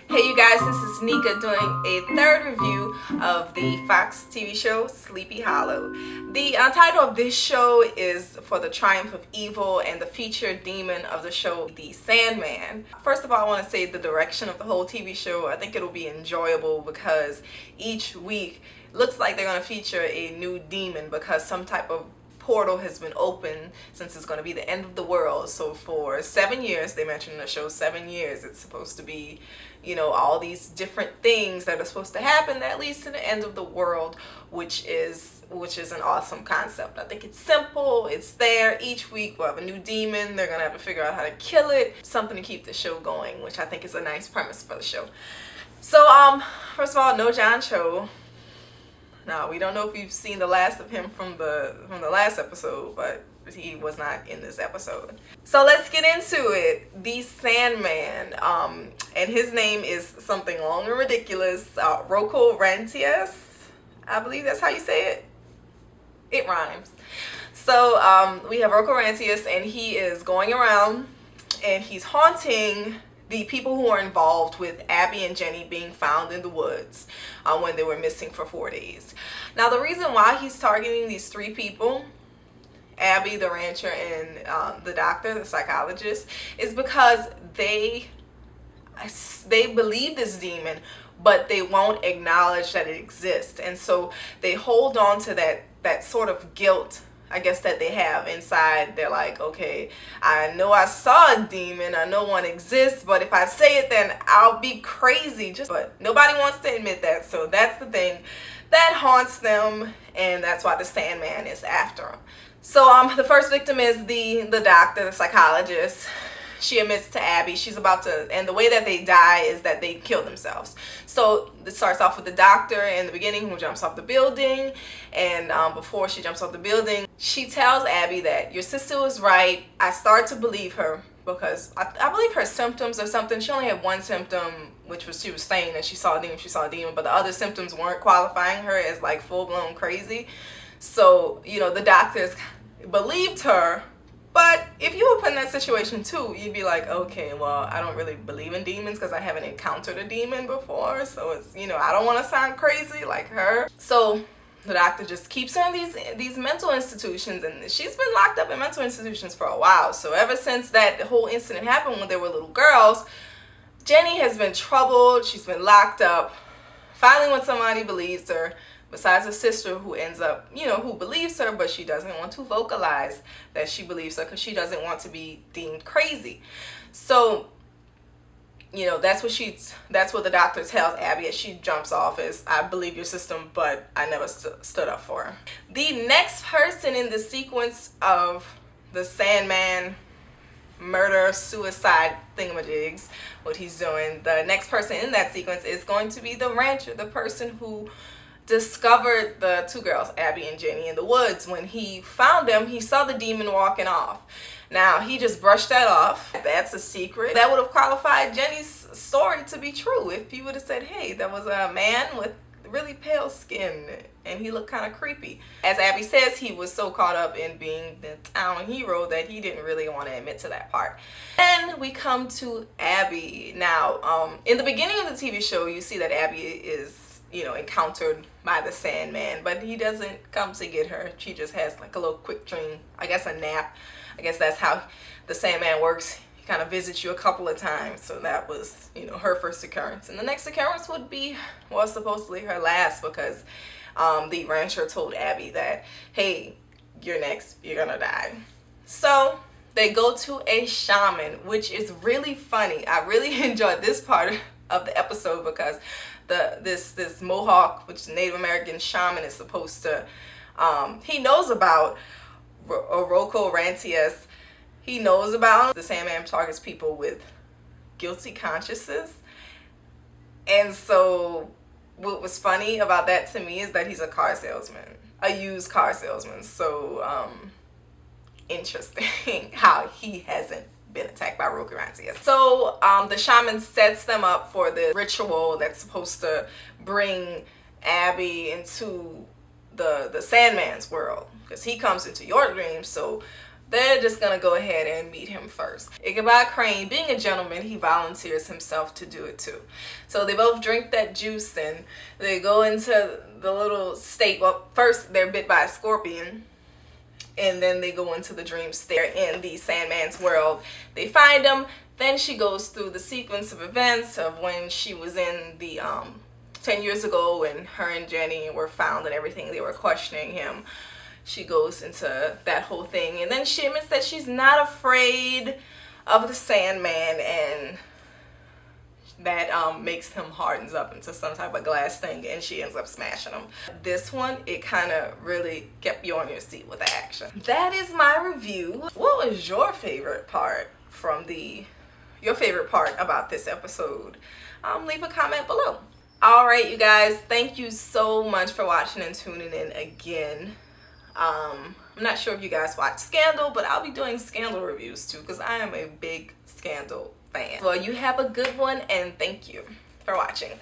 Hey you guys, this is Nika doing a third review of the Fox TV show Sleepy Hollow. The title of this show is For the Triumph of Evil, and the featured demon of the show, the Sandman. First of all, I want to say the direction of the whole TV show, I think it'll be enjoyable because each week looks like they're going to feature a new demon because some type of portal has been opened since it's going to be the end of the world. So for 7 years, they mentioned in the show 7 years, it's supposed to be, you know, all these different things that are supposed to happen that leads to the end of the world, which is an awesome concept. I think it's simple, it's there. Each week we'll have a new demon, they're gonna have to figure out how to kill it, something to keep the show going, which I think is a nice premise for the show. So first of all, no John Cho. Now, we don't know if you've seen the last of him from the last episode, but he was not in this episode. So let's get into it. The Sandman, and his name is something long and ridiculous. Rocco Rantius, I believe that's how you say it. It rhymes. So we have Rocco Rantius, and he is going around and he's haunting the people who are involved with Abby and Jenny being found in the woods when they were missing for 4 days. Now, the reason why he's targeting these three people, Abby, the rancher, and the doctor, the psychologist, is because they believe this demon, but they won't acknowledge that it exists. And so they hold on to that sort of guilt, I guess, that they have inside. They're like, okay, I know I saw a demon, I know one exists, but if I say it, then I'll be crazy. But nobody wants to admit that. So that's the thing that haunts them, and that's why the Sandman is after them. So the first victim is the doctor, the psychologist. She admits to Abby she's about to, and the way that they die is that they kill themselves. So it starts off with the doctor in the beginning who jumps off the building, and before she jumps off the building, she tells Abby that your sister was right. I start to believe her because I believe her symptoms or something. She only had one symptom, which was she was saying that she saw a demon, but the other symptoms weren't qualifying her as like full-blown crazy. So, you know, the doctors believed her. But if you were put in that situation too, you'd be like, okay, well, I don't really believe in demons because I haven't encountered a demon before. So it's, you know, I don't want to sound crazy like her. So the doctor just keeps her in these mental institutions, and she's been locked up in mental institutions for a while. So ever since that whole incident happened when they were little girls, Jenny has been troubled. She's been locked up. Finally, when somebody believes her, besides her sister, who ends up, you know, who believes her, but she doesn't want to vocalize that she believes her because she doesn't want to be deemed crazy. So, you know, that's what the doctor tells Abby as she jumps off is, I believe your system, but I never stood up for her. The next person in the sequence of the Sandman murder, suicide thingamajigs, what he's doing, the next person in that sequence is going to be the rancher, the person who discovered the two girls, Abby and Jenny, in the woods. When he found them, he saw the demon walking off. Now, he just brushed that off. That's a secret. That would have qualified Jenny's story to be true if he would have said, hey, there was a man with really pale skin and he looked kind of creepy. As Abby says, he was so caught up in being the town hero that he didn't really want to admit to that part. Then we come to Abby. Now, in the beginning of the TV show, you see that Abby is, you know, encountered by the Sandman, but he doesn't come to get her. She just has like a little quick dream, I guess a nap. I guess that's how the Sandman works. He kind of visits you a couple of times. So that was, you know, her first occurrence. And the next occurrence would be, well, supposedly her last, because the rancher told Abby that, hey, you're next, you're gonna die. So they go to a shaman, which is really funny. I really enjoyed this part of the episode because this Mohawk, which is Native American shaman, is supposed to, he knows about Rocco Rantius. He knows about the Sandman targets people with guilty consciences. And so what was funny about that to me is that he's a car salesman, a used car salesman. So interesting how he hasn't been attacked by Rocco Rantius. So the shaman sets them up for the ritual that's supposed to bring Abby into the Sandman's world, because he comes into your dreams. So they're just gonna go ahead and meet him first. Ichabod Crane, being a gentleman, he volunteers himself to do it too. So they both drink that juice and they go into the little state. Well, first they're bit by a scorpion, and then they go into the dream state in the Sandman's world. They find him. Then she goes through the sequence of events of when she was in the 10 years ago when her and Jenny were found and everything. They were questioning him. She goes into that whole thing, and then she admits that she's not afraid of the Sandman, and that makes him hardens up into some type of glass thing, and she ends up smashing him. This one, it kind of really kept you on your seat with the action. That is my review. What was your favorite part from your favorite part about this episode? Leave a comment below. All right, you guys, thank you so much for watching and tuning in again. I'm not sure if you guys watch Scandal, but I'll be doing Scandal reviews too because I am a big Scandal fan. Well, you have a good one, and thank you for watching.